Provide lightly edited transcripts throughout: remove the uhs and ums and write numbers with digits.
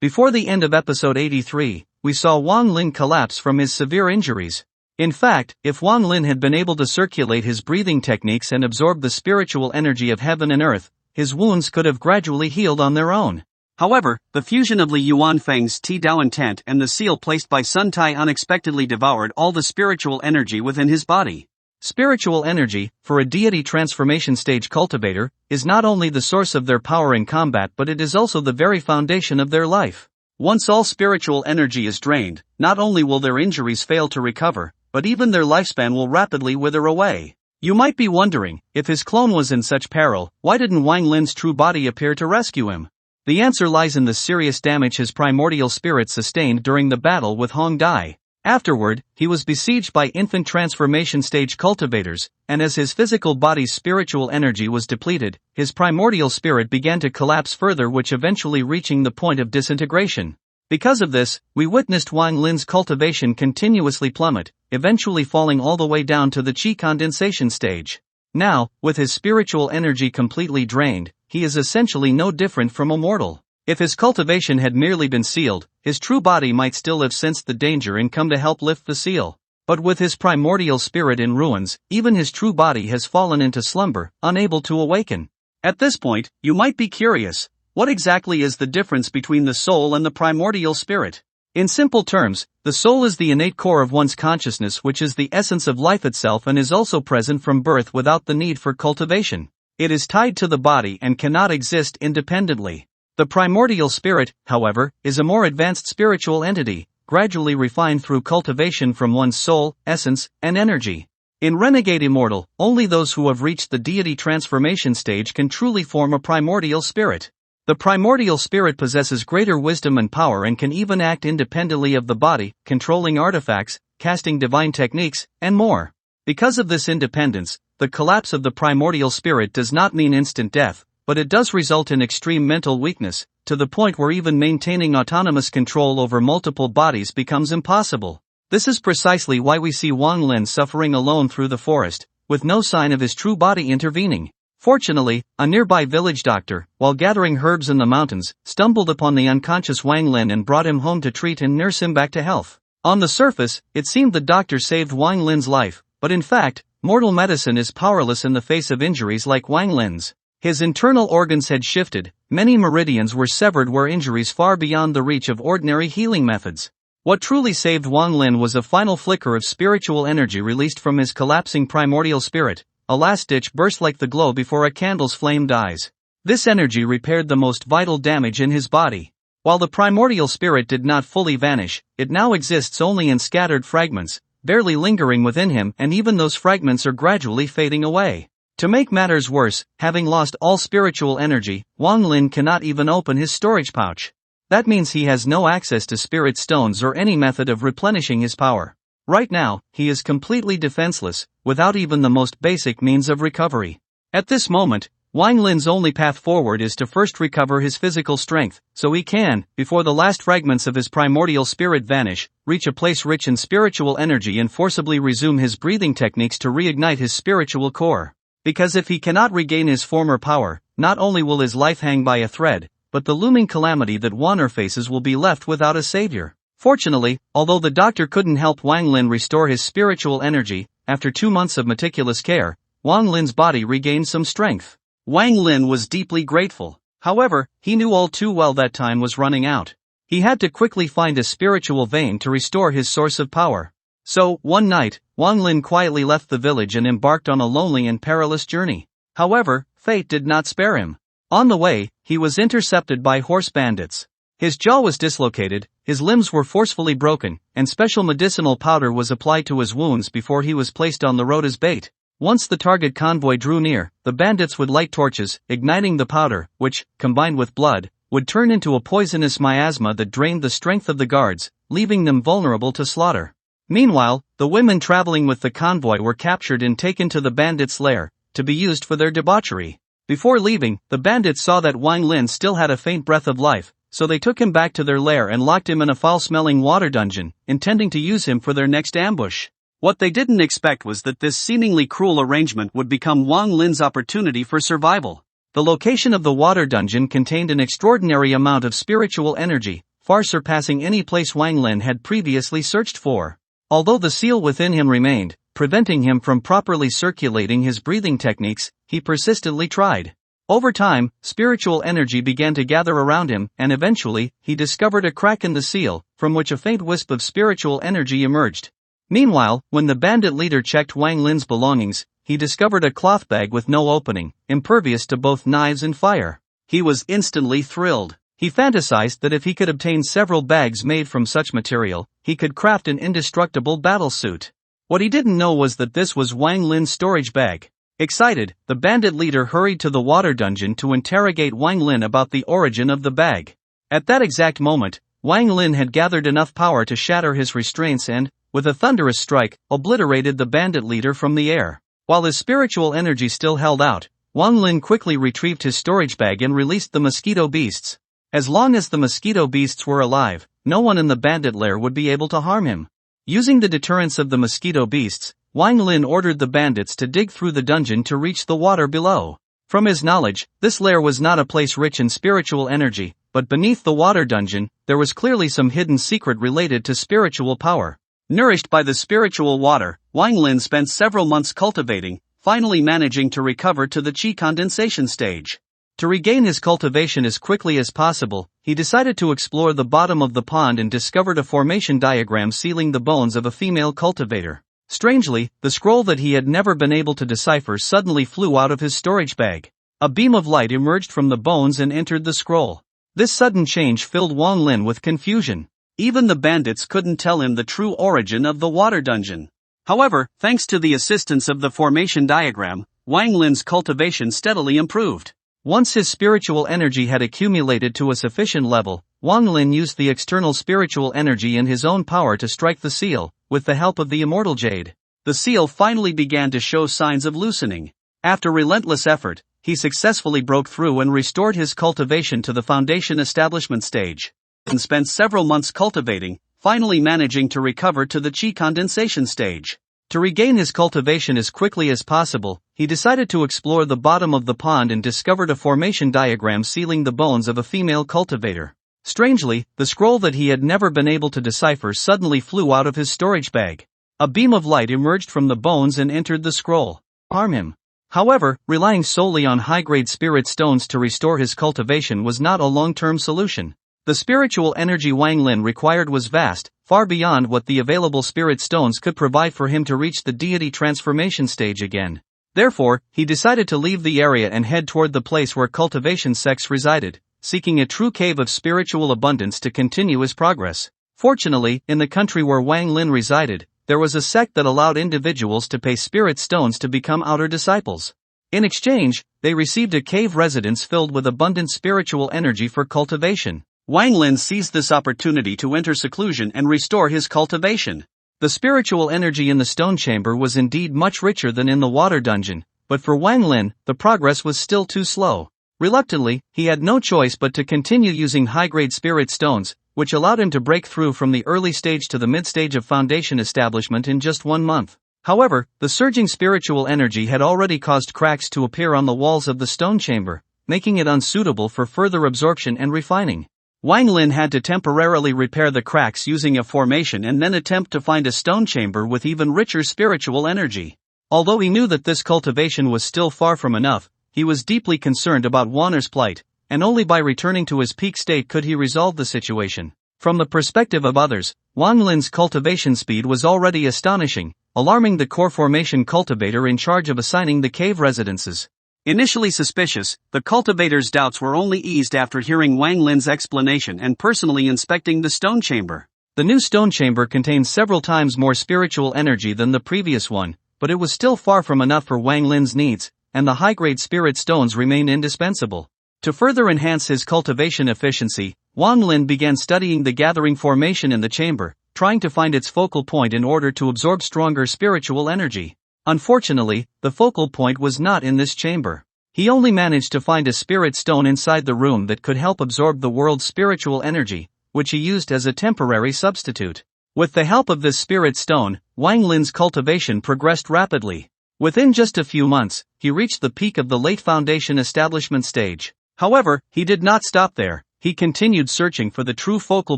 Before the end of episode 83, we saw Wang Lin collapse from his severe injuries. In fact, if Wang Lin had been able to circulate his breathing techniques and absorb the spiritual energy of heaven and earth, his wounds could have gradually healed on their own. However, the fusion of Li Yuanfeng's Ti-Dao intent and the seal placed by Sun Tai unexpectedly devoured all the spiritual energy within his body. Spiritual energy, for a deity transformation stage cultivator, is not only the source of their power in combat but it is also the very foundation of their life. Once all spiritual energy is drained, not only will their injuries fail to recover, but even their lifespan will rapidly wither away. You might be wondering, if his clone was in such peril, why didn't Wang Lin's true body appear to rescue him? The answer lies in the serious damage his primordial spirit sustained during the battle with Hong Dai. Afterward, he was besieged by infant transformation stage cultivators, and as his physical body's spiritual energy was depleted, his primordial spirit began to collapse further, which eventually reaching the point of disintegration. Because of this, we witnessed Wang Lin's cultivation continuously plummet, eventually falling all the way down to the qi condensation stage. Now, with his spiritual energy completely drained, he is essentially no different from a mortal. If his cultivation had merely been sealed, his true body might still have sensed the danger and come to help lift the seal. But with his primordial spirit in ruins, even his true body has fallen into slumber, unable to awaken. At this point, you might be curious, what exactly is the difference between the soul and the primordial spirit? In simple terms, the soul is the innate core of one's consciousness, which is the essence of life itself and is also present from birth without the need for cultivation. It is tied to the body and cannot exist independently. The primordial spirit, however, is a more advanced spiritual entity, gradually refined through cultivation from one's soul, essence, and energy. In Renegade Immortal, only those who have reached the deity transformation stage can truly form a primordial spirit. The primordial spirit possesses greater wisdom and power and can even act independently of the body, controlling artifacts, casting divine techniques, and more. Because of this independence, the collapse of the primordial spirit does not mean instant death, but it does result in extreme mental weakness, to the point where even maintaining autonomous control over multiple bodies becomes impossible. This is precisely why we see Wang Lin suffering alone through the forest, with no sign of his true body intervening. Fortunately, a nearby village doctor, while gathering herbs in the mountains, stumbled upon the unconscious Wang Lin and brought him home to treat and nurse him back to health. On the surface, it seemed the doctor saved Wang Lin's life, but in fact, mortal medicine is powerless in the face of injuries like Wang Lin's. His internal organs had shifted, many meridians were severed where injuries far beyond the reach of ordinary healing methods. What truly saved Wang Lin was a final flicker of spiritual energy released from his collapsing primordial spirit, a last-ditch burst like the glow before a candle's flame dies. This energy repaired the most vital damage in his body. While the primordial spirit did not fully vanish, it now exists only in scattered fragments, barely lingering within him, and even those fragments are gradually fading away. To make matters worse, having lost all spiritual energy, Wang Lin cannot even open his storage pouch. That means he has no access to spirit stones or any method of replenishing his power. Right now, he is completely defenseless, without even the most basic means of recovery. At this moment, Wang Lin's only path forward is to first recover his physical strength, so he can, before the last fragments of his primordial spirit vanish, reach a place rich in spiritual energy and forcibly resume his breathing techniques to reignite his spiritual core. Because if he cannot regain his former power, not only will his life hang by a thread, but the looming calamity that Wanner faces will be left without a savior. Fortunately, although the doctor couldn't help Wang Lin restore his spiritual energy, after 2 months of meticulous care, Wang Lin's body regained some strength. Wang Lin was deeply grateful. However, he knew all too well that time was running out. He had to quickly find a spiritual vein to restore his source of power. So, one night, Wang Lin quietly left the village and embarked on a lonely and perilous journey. However, fate did not spare him. On the way, he was intercepted by horse bandits. His jaw was dislocated, his limbs were forcefully broken, and special medicinal powder was applied to his wounds before he was placed on the road as bait. Once the target convoy drew near, the bandits would light torches, igniting the powder, which, combined with blood, would turn into a poisonous miasma that drained the strength of the guards, leaving them vulnerable to slaughter. Meanwhile, the women traveling with the convoy were captured and taken to the bandits' lair, to be used for their debauchery. Before leaving, the bandits saw that Wang Lin still had a faint breath of life, so they took him back to their lair and locked him in a foul-smelling water dungeon, intending to use him for their next ambush. What they didn't expect was that this seemingly cruel arrangement would become Wang Lin's opportunity for survival. The location of the water dungeon contained an extraordinary amount of spiritual energy, far surpassing any place Wang Lin had previously searched for. Although the seal within him remained, preventing him from properly circulating his breathing techniques, he persistently tried. Over time, spiritual energy began to gather around him, and eventually, he discovered a crack in the seal, from which a faint wisp of spiritual energy emerged. Meanwhile, when the bandit leader checked Wang Lin's belongings, he discovered a cloth bag with no opening, impervious to both knives and fire. He was instantly thrilled. He fantasized that if he could obtain several bags made from such material, he could craft an indestructible battle suit. What he didn't know was that this was Wang Lin's storage bag. Excited, the bandit leader hurried to the water dungeon to interrogate Wang Lin about the origin of the bag. At that exact moment, Wang Lin had gathered enough power to shatter his restraints and, with a thunderous strike, obliterated the bandit leader from the air. While his spiritual energy still held out, Wang Lin quickly retrieved his storage bag and released the mosquito beasts. As long as the mosquito beasts were alive, no one in the bandit lair would be able to harm him. Using the deterrence of the mosquito beasts, Wang Lin ordered the bandits to dig through the dungeon to reach the water below. From his knowledge, this lair was not a place rich in spiritual energy, but beneath the water dungeon, there was clearly some hidden secret related to spiritual power. Nourished by the spiritual water, Wang Lin spent several months cultivating, finally managing to recover to the qi condensation stage. To regain his cultivation as quickly as possible, he decided to explore the bottom of the pond and discovered a formation diagram sealing the bones of a female cultivator. Strangely, the scroll that he had never been able to decipher suddenly flew out of his storage bag. A beam of light emerged from the bones and entered the scroll. This sudden change filled Wang Lin with confusion. Even the bandits couldn't tell him the true origin of the water dungeon. However, thanks to the assistance of the formation diagram, Wang Lin's cultivation steadily improved. Once his spiritual energy had accumulated to a sufficient level, Wang Lin used the external spiritual energy and his own power to strike the seal, with the help of the immortal jade. The seal finally began to show signs of loosening. After relentless effort, he successfully broke through and restored his cultivation to the foundation establishment stage. And spent several months cultivating, finally managing to recover to the qi condensation stage. To regain his cultivation as quickly as possible, he decided to explore the bottom of the pond and discovered a formation diagram sealing the bones of a female cultivator. Strangely, the scroll that he had never been able to decipher suddenly flew out of his storage bag. A beam of light emerged from the bones and entered the scroll. Harm him. However, relying solely on high-grade spirit stones to restore his cultivation was not a long-term solution. The spiritual energy Wang Lin required was vast, far beyond what the available spirit stones could provide for him to reach the deity transformation stage again. Therefore, he decided to leave the area and head toward the place where cultivation sects resided, seeking a true cave of spiritual abundance to continue his progress. Fortunately, in the country where Wang Lin resided, there was a sect that allowed individuals to pay spirit stones to become outer disciples. In exchange, they received a cave residence filled with abundant spiritual energy for cultivation. Wang Lin seized this opportunity to enter seclusion and restore his cultivation. The spiritual energy in the stone chamber was indeed much richer than in the water dungeon, but for Wang Lin, the progress was still too slow. Reluctantly, he had no choice but to continue using high-grade spirit stones, which allowed him to break through from the early stage to the mid-stage of foundation establishment in just 1 month. However, the surging spiritual energy had already caused cracks to appear on the walls of the stone chamber, making it unsuitable for further absorption and refining. Wang Lin had to temporarily repair the cracks using a formation and then attempt to find a stone chamber with even richer spiritual energy. Although he knew that this cultivation was still far from enough, he was deeply concerned about Wanner's plight, and only by returning to his peak state could he resolve the situation. From the perspective of others, Wang Lin's cultivation speed was already astonishing, alarming the core formation cultivator in charge of assigning the cave residences. Initially suspicious, the cultivator's doubts were only eased after hearing Wang Lin's explanation and personally inspecting the stone chamber. The new stone chamber contained several times more spiritual energy than the previous one, but it was still far from enough for Wang Lin's needs, and the high-grade spirit stones remained indispensable. To further enhance his cultivation efficiency, Wang Lin began studying the gathering formation in the chamber, trying to find its focal point in order to absorb stronger spiritual energy. Unfortunately, the focal point was not in this chamber. He only managed to find a spirit stone inside the room that could help absorb the world's spiritual energy, which he used as a temporary substitute. With the help of this spirit stone, Wang Lin's cultivation progressed rapidly. Within just a few months, he reached the peak of the late foundation establishment stage. However, he did not stop there. he continued searching for the true focal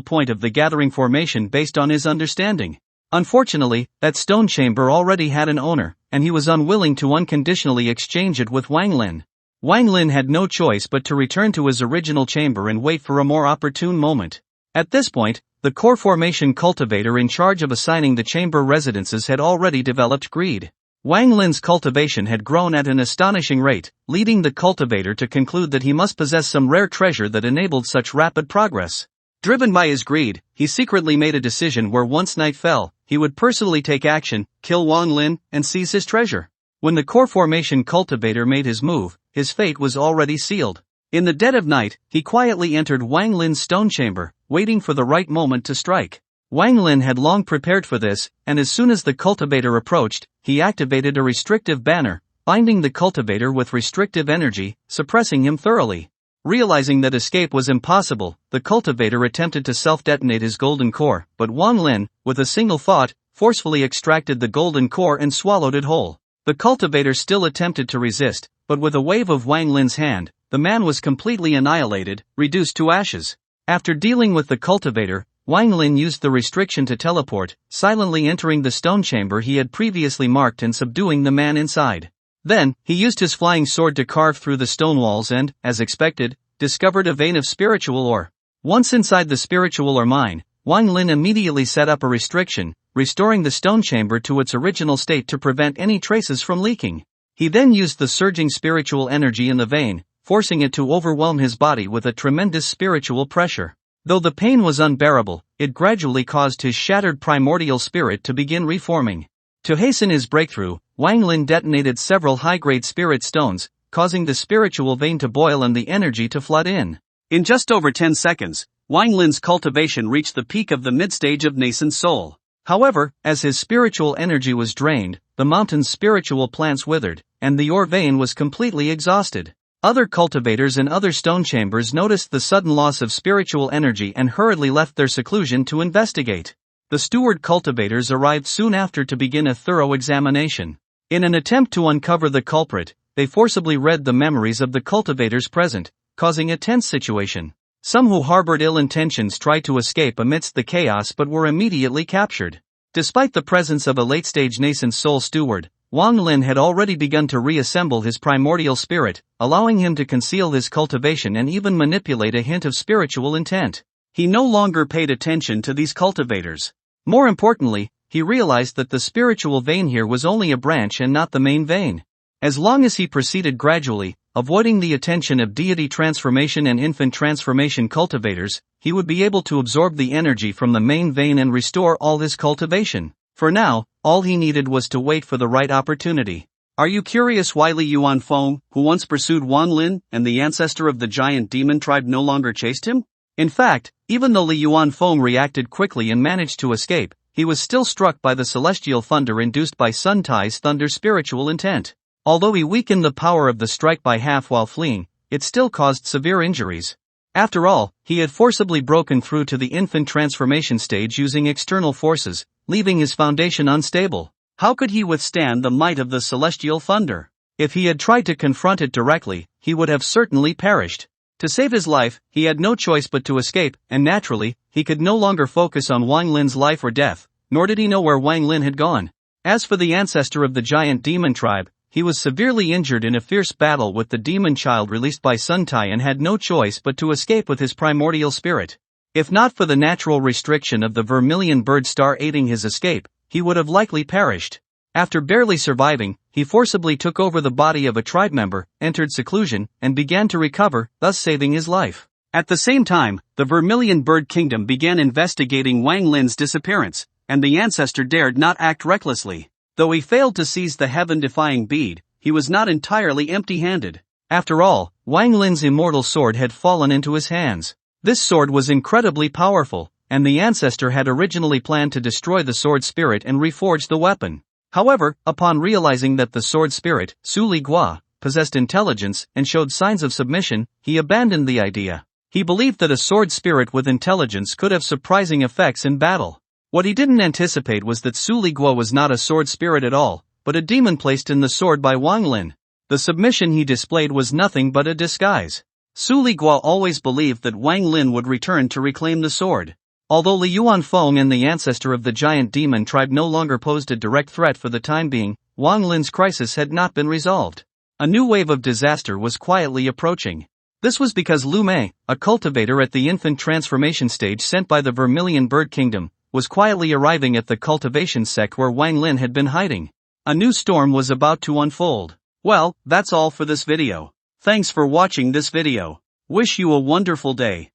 point of the gathering formation based on his understanding. Unfortunately, that stone chamber already had an owner, and he was unwilling to unconditionally exchange it with Wang Lin. Wang Lin had no choice but to return to his original chamber and wait for a more opportune moment. At this point, the core formation cultivator in charge of assigning the chamber residences had already developed greed. Wang Lin's cultivation had grown at an astonishing rate, leading the cultivator to conclude that he must possess some rare treasure that enabled such rapid progress. Driven by his greed, he secretly made a decision where once night fell, he would personally take action, kill Wang Lin, and seize his treasure. When the core formation cultivator made his move, his fate was already sealed. In the dead of night, he quietly entered Wang Lin's stone chamber, waiting for the right moment to strike. Wang Lin had long prepared for this, and as soon as the cultivator approached, he activated a restrictive banner, binding the cultivator with restrictive energy, suppressing him thoroughly. Realizing that escape was impossible, the cultivator attempted to self-detonate his golden core, but Wang Lin, with a single thought, forcefully extracted the golden core and swallowed it whole. The cultivator still attempted to resist, but with a wave of Wang Lin's hand, the man was completely annihilated, reduced to ashes. After dealing with the cultivator, Wang Lin used the restriction to teleport, silently entering the stone chamber he had previously marked and subduing the man inside. Then, he used his flying sword to carve through the stone walls and, as expected, discovered a vein of spiritual ore. Once inside the spiritual ore mine, Wang Lin immediately set up a restriction, restoring the stone chamber to its original state to prevent any traces from leaking. He then used the surging spiritual energy in the vein, forcing it to overwhelm his body with a tremendous spiritual pressure. Though the pain was unbearable, it gradually caused his shattered primordial spirit to begin reforming. To hasten his breakthrough, Wang Lin detonated several high-grade spirit stones, causing the spiritual vein to boil and the energy to flood in. In just over 10 seconds, Wang Lin's cultivation reached the peak of the mid-stage of nascent soul. However, as his spiritual energy was drained, the mountain's spiritual plants withered, and the ore vein was completely exhausted. Other cultivators in other stone chambers noticed the sudden loss of spiritual energy and hurriedly left their seclusion to investigate. The steward cultivators arrived soon after to begin a thorough examination. In an attempt to uncover the culprit, they forcibly read the memories of the cultivators present, causing a tense situation. Some who harbored ill intentions tried to escape amidst the chaos but were immediately captured. Despite the presence of a late-stage nascent soul steward, Wang Lin had already begun to reassemble his primordial spirit, allowing him to conceal his cultivation and even manipulate a hint of spiritual intent. He no longer paid attention to these cultivators. More importantly, he realized that the spiritual vein here was only a branch and not the main vein. As long as he proceeded gradually, avoiding the attention of deity transformation and infant transformation cultivators, he would be able to absorb the energy from the main vein and restore all his cultivation. For now, all he needed was to wait for the right opportunity. Are you curious why Li Yuanfeng, who once pursued Wang Lin and the ancestor of the giant demon tribe, no longer chased him? In fact, even though Li Yuanfeng reacted quickly and managed to escape, he was still struck by the celestial thunder induced by Sun Tai's thunder spiritual intent. Although he weakened the power of the strike by half while fleeing, it still caused severe injuries. After all, he had forcibly broken through to the infant transformation stage using external forces, leaving his foundation unstable. How could he withstand the might of the celestial thunder? If he had tried to confront it directly, he would have certainly perished. To save his life, he had no choice but to escape, and naturally, he could no longer focus on Wang Lin's life or death, nor did he know where Wang Lin had gone. As for the ancestor of the giant demon tribe, he was severely injured in a fierce battle with the demon child released by Sun Tai and had no choice but to escape with his primordial spirit. If not for the natural restriction of the vermilion bird star aiding his escape, he would have likely perished. After barely surviving, he forcibly took over the body of a tribe member, entered seclusion, and began to recover, thus saving his life. At the same time, the Vermilion Bird Kingdom began investigating Wang Lin's disappearance, and the ancestor dared not act recklessly. Though he failed to seize the heaven-defying bead, he was not entirely empty-handed. After all, Wang Lin's immortal sword had fallen into his hands. This sword was incredibly powerful, and the ancestor had originally planned to destroy the sword spirit and reforge the weapon. However, upon realizing that the sword spirit, Su Li Gua, possessed intelligence and showed signs of submission, he abandoned the idea. He believed that a sword spirit with intelligence could have surprising effects in battle. What he didn't anticipate was that Su Li Gua was not a sword spirit at all, but a demon placed in the sword by Wang Lin. The submission he displayed was nothing but a disguise. Su Liguo always believed that Wang Lin would return to reclaim the sword. Although Li Yuanfeng and the ancestor of the giant demon tribe no longer posed a direct threat for the time being, Wang Lin's crisis had not been resolved. A new wave of disaster was quietly approaching. This was because Lu Mei, a cultivator at the infant transformation stage sent by the Vermilion Bird Kingdom, was quietly arriving at the cultivation sect where Wang Lin had been hiding. A new storm was about to unfold. Well, that's all for this video. Thanks for watching this video. Wish you a wonderful day.